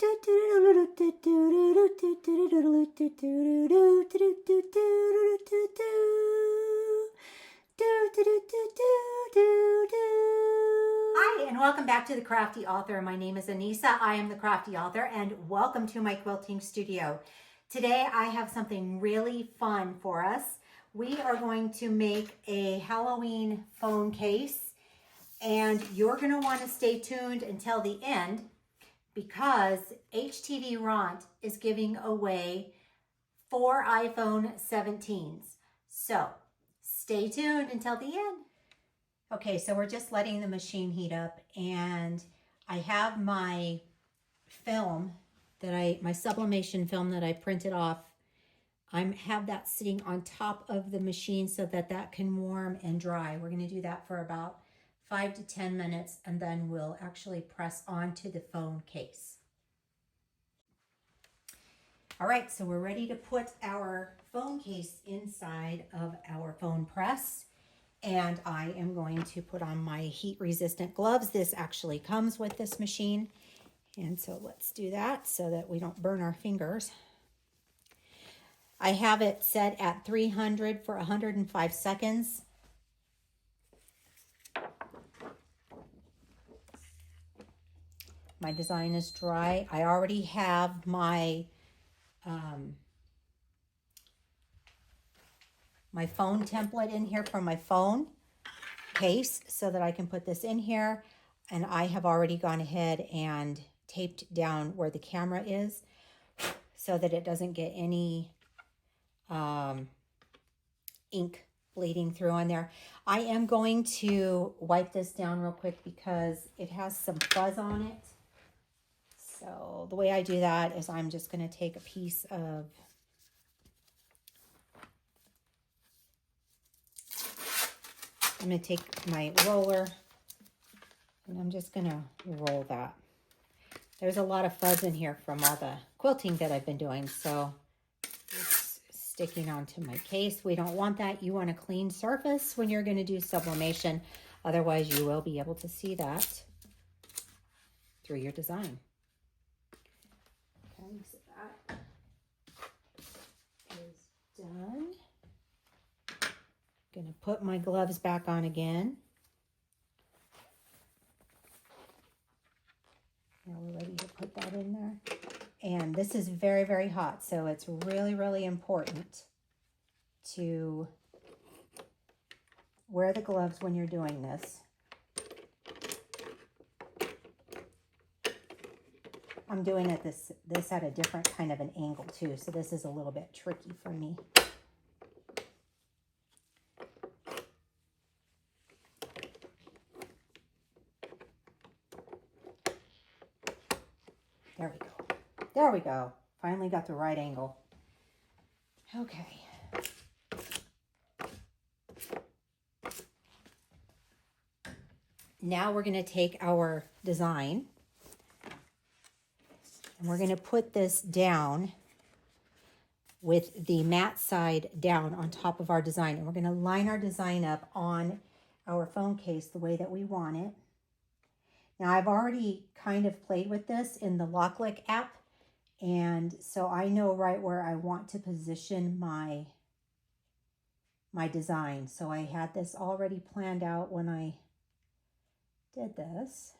Hi, and welcome back to the Crafty Author. My name is Anissa. I am the Crafty Author, and welcome to my quilting studio. Today I have something really fun for us. We are going to make a Halloween phone case, and you're going to want to stay tuned until the end because HTVRONT is giving away 4 iPhone 17s. So stay tuned until the end. Okay, so we're just letting the machine heat up, and I have my film my sublimation film that I printed off. I have that sitting on top of the machine so that can warm and dry. We're going to do that for about 5 to 10 minutes, and then we'll actually press onto the phone case. All right, so we're ready to put our phone case inside of our phone press. And I am going to put on my heat-resistant gloves. This actually comes with this machine. And so let's do that so that we don't burn our fingers. I have it set at 300 for 105 seconds. My design is dry. I already have my my phone template in here from my phone case so that I can put this in here. And I have already gone ahead and taped down where the camera is so that it doesn't get any ink bleeding through on there. I am going to wipe this down real quick because it has some fuzz on it. So the way I do that is I'm just going to take a piece of I'm going to take my roller and I'm just going to roll that. There's a lot of fuzz in here from all the quilting that I've been doing, so it's sticking onto my case. We don't want that. You want a clean surface when you're going to do sublimation. Otherwise, you will be able to see that through your design. Okay, so that is done. I'm going to put my gloves back on again. Now we're ready to put that in there. And this is very, very hot, so it's really, really important to wear the gloves when you're doing this. I'm doing it this at a different kind of an angle too, so this is a little bit tricky for me. There we go. There we go. Finally got the right angle. Okay. Now we're going to take our design and we're going to put this down with the matte side down on top of our design. And we're going to line our design up on our phone case the way that we want it. Now, I've already kind of played with this in the Locklick app, and so I know right where I want to position my design. So I had this already planned out when I did this.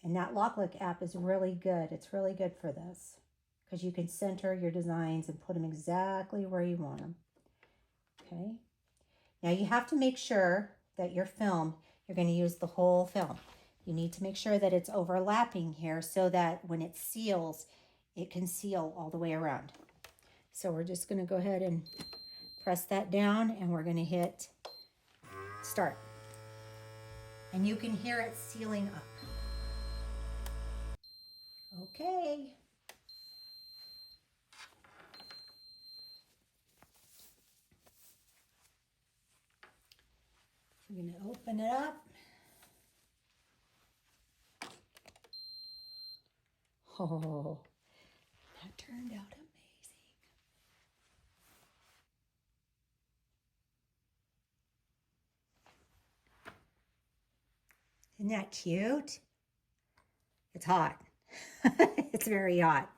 And that Locklick app is really good. It's really good for this because you can center your designs and put them exactly where you want them. Okay. Now you have to make sure that your film, you're going to use the whole film. You need to make sure that it's overlapping here so that when it seals, it can seal all the way around. So we're just going to go ahead and press that down and we're going to hit start. And you can hear it sealing up. Okay. We're going to open it up. Oh, that turned out amazing. Isn't that cute? It's hot. It's very hot.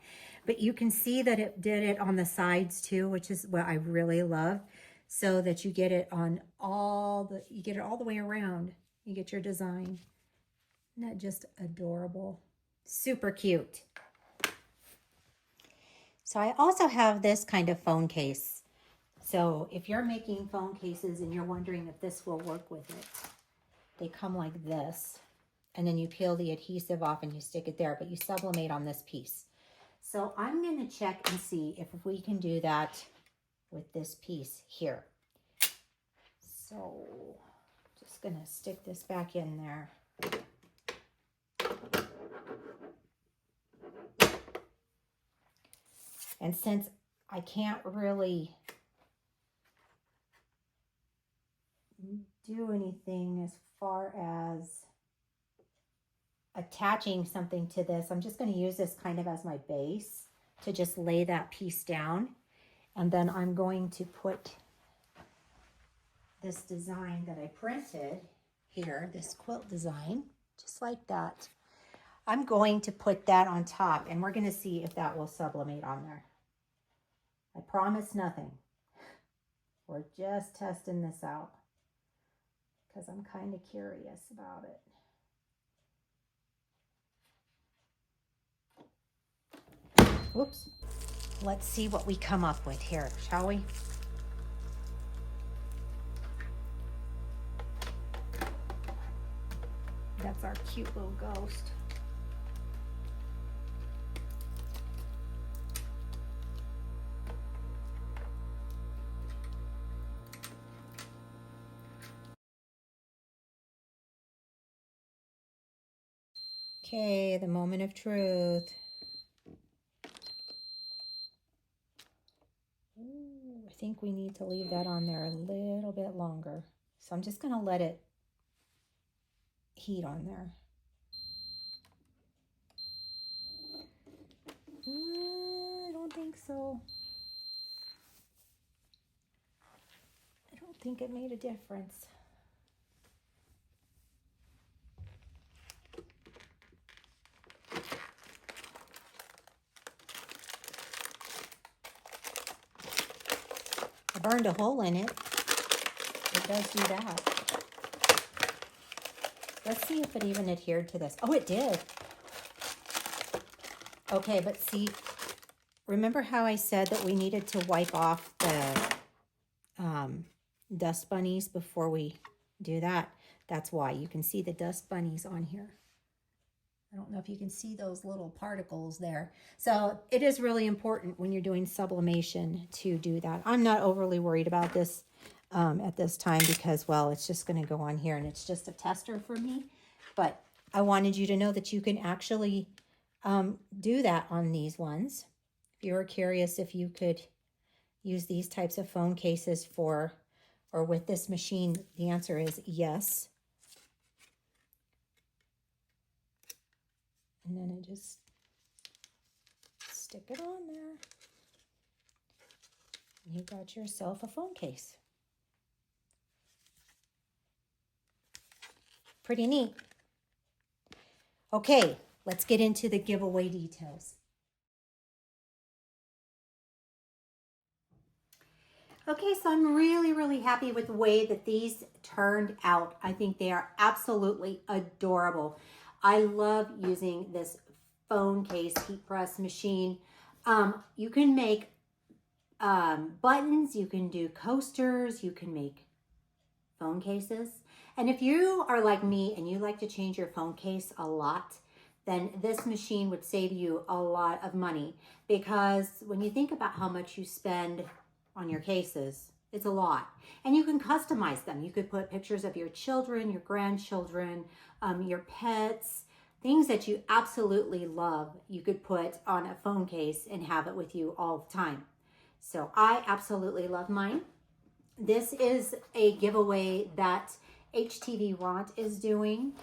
But you can see that it did it on the sides too, which is what I really love. So that you get it on you get it all the way around. You get your design. Isn't that just adorable? Super cute. So I also have this kind of phone case. So if you're making phone cases and you're wondering if this will work with it, they come like this. And then you peel the adhesive off and you stick it there, but you sublimate on this piece. So I'm going to check and see if we can do that with this piece here. So just going to stick this back in there. And since I can't really do anything as far as attaching something to this, I'm just going to use this kind of as my base to just lay that piece down. And then I'm going to put this design that I printed here, this quilt design, just like that. I'm going to put that on top, and we're going to see if that will sublimate on there. I promise nothing. We're just testing this out because I'm kind of curious about it. Whoops. Let's see what we come up with here, shall we? That's our cute little ghost. Okay, the moment of truth. Ooh, I think we need to leave that on there a little bit longer. So I'm just going to let it heat on there. I don't think so. I don't think it made a difference. I burned a hole in it. It does do that. Let's see if it even adhered to this. Oh, it did. Okay, but see, remember how I said that we needed to wipe off the dust bunnies before we do that? That's why. You can see the dust bunnies on here. I don't know if you can see those little particles there. So it is really important when you're doing sublimation to do that. I'm not overly worried about this at this time because, well, it's just going to go on here and it's just a tester for me. But I wanted you to know that you can actually do that on these ones. If you were curious if you could use these types of phone cases for or with this machine, the answer is yes. And then I just stick it on there. You got yourself a phone case. Pretty neat. Okay, let's get into the giveaway details. Okay, so I'm really happy with the way that these turned out. I think they are absolutely adorable. I love using this phone case heat press machine. You can make buttons, you can do coasters, you can make phone cases. And if you are like me and you like to change your phone case a lot, then this machine would save you a lot of money, because when you think about how much you spend on your cases, it's a lot. And you can customize them. You could put pictures of your children, your grandchildren, your pets, things that you absolutely love. You could put on a phone case and have it with you all the time. So I absolutely love mine. This is a giveaway that HTVRONT is doing.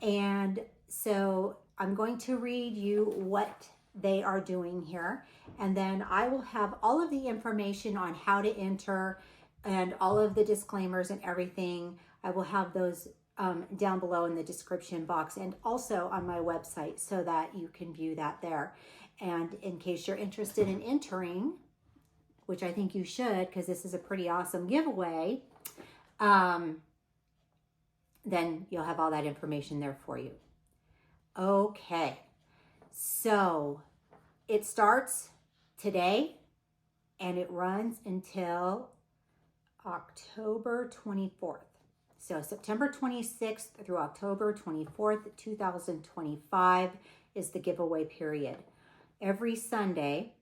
And so I'm going to read you what they are doing here. And then I will have all of the information on how to enter and all of the disclaimers and everything. I will have those down below in the description box and also on my website so that you can view that there. And in case you're interested in entering, which I think you should because this is a pretty awesome giveaway, then you'll have all that information there for you. Okay, so it starts today and it runs until October 24th. So September 26th through October 24th, 2025 is the giveaway period. Every Sunday,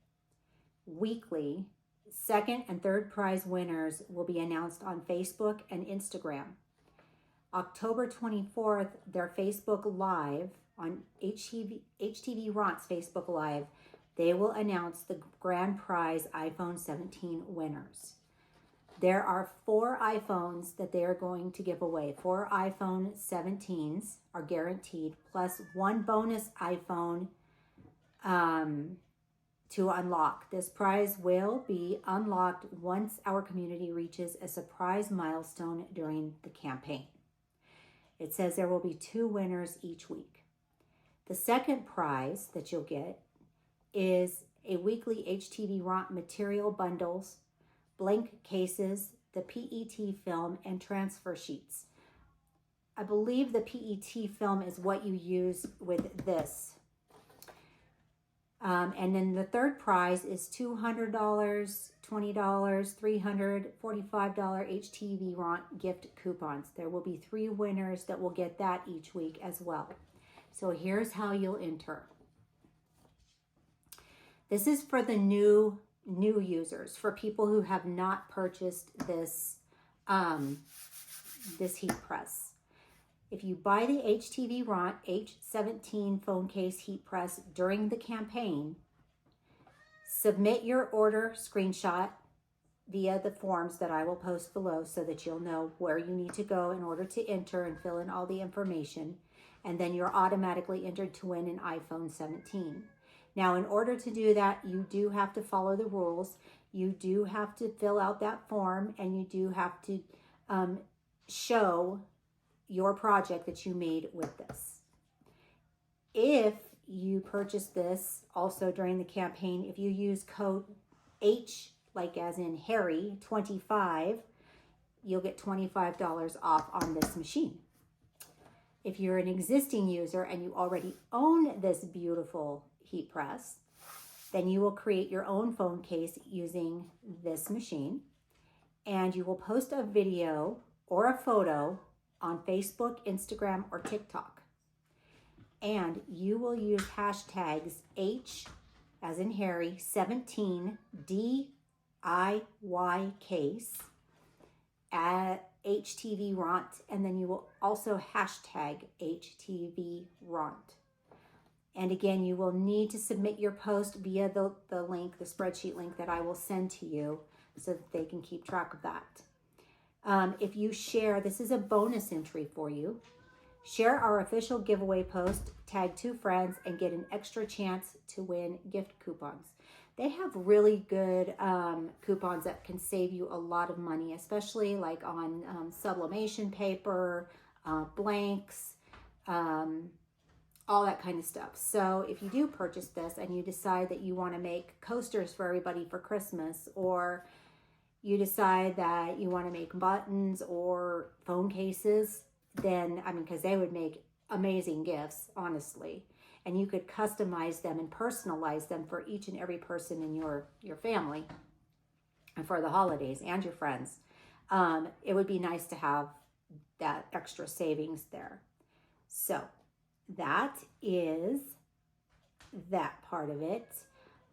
weekly, second and third prize winners will be announced on Facebook and Instagram. October 24th, their Facebook Live on HTVRONT's Facebook Live, they will announce the grand prize iPhone 17 winners. There are 4 iPhones that they are going to give away. 4 iPhone 17s are guaranteed, plus 1 bonus iPhone to unlock. This prize will be unlocked once our community reaches a surprise milestone during the campaign. It says there will be 2 winners each week. The second prize that you'll get is a weekly HTVRONT material bundles, blank cases, the PET film, and transfer sheets. I believe the PET film is what you use with this. And then the third prize is $200, $20, $300, $45 HTVRONT gift coupons. There will be 3 winners that will get that each week as well. So here's how you'll enter. This is for the new users, for people who have not purchased this this heat press. If you buy the HTVRONT H17 phone case heat press during the campaign, submit your order screenshot via the forms that I will post below so that you'll know where you need to go in order to enter and fill in all the information, and then you're automatically entered to win an iPhone 17. Now, in order to do that, you do have to follow the rules. You do have to fill out that form, and you do have to show your project that you made with this. If you purchase this also during the campaign, if you use code H, like as in Harry, 25, you'll get $25 off on this machine. If you're an existing user and you already own this beautiful heat press, then you will create your own phone case using this machine, and you will post a video or a photo on Facebook, Instagram, or TikTok. And you will use hashtags H, as in Harry, 17 DIY case at HTVRONT, and then you will also hashtag HTVRONT. And again, you will need to submit your post via the link, the spreadsheet link that I will send to you so that they can keep track of that. If you share, this is a bonus entry for you. Share our official giveaway post, tag 2 friends, and get an extra chance to win gift coupons. They have really good coupons that can save you a lot of money, especially like on sublimation paper, blanks, all that kind of stuff. So if you do purchase this and you decide that you want to make coasters for everybody for Christmas, or you decide that you want to make buttons or phone cases, then, because they would make amazing gifts, honestly. And you could customize them and personalize them for each and every person in your family and for the holidays and your friends. It would be nice to have that extra savings there. So that is that part of it.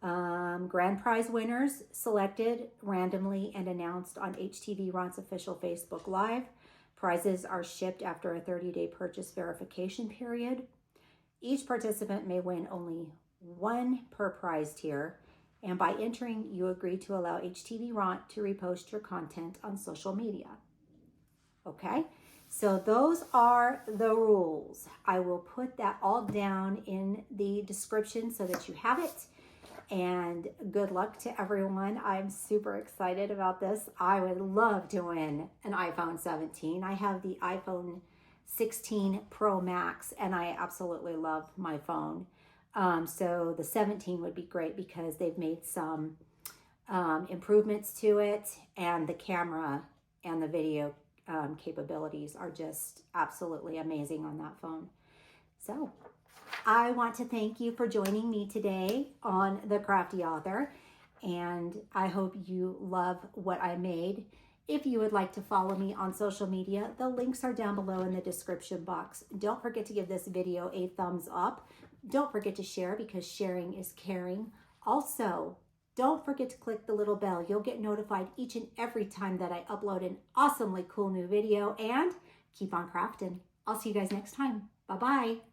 Grand prize winners selected randomly and announced on HTVRONT's official Facebook Live. Prizes are shipped after a 30-day purchase verification period. Each participant may win only 1 per prize tier, and by entering, you agree to allow HTVRONT to repost your content on social media. Okay, so those are the rules. I will put that all down in the description so that you have it. And good luck to everyone. I'm super excited about this. I would love to win an iPhone 17. I have the iPhone 16 Pro Max, and I absolutely love my phone. So the 17 would be great because they've made some improvements to it, and the camera and the video capabilities are just absolutely amazing on that phone. So I want to thank you for joining me today on The Crafty Author, and I hope you love what I made. If you would like to follow me on social media, the links are down below in the description box. Don't forget to give this video a thumbs up. Don't forget to share, because sharing is caring. Also, don't forget to click the little bell. You'll get notified each and every time that I upload an awesomely cool new video, and keep on crafting. I'll see you guys next time. Bye-bye.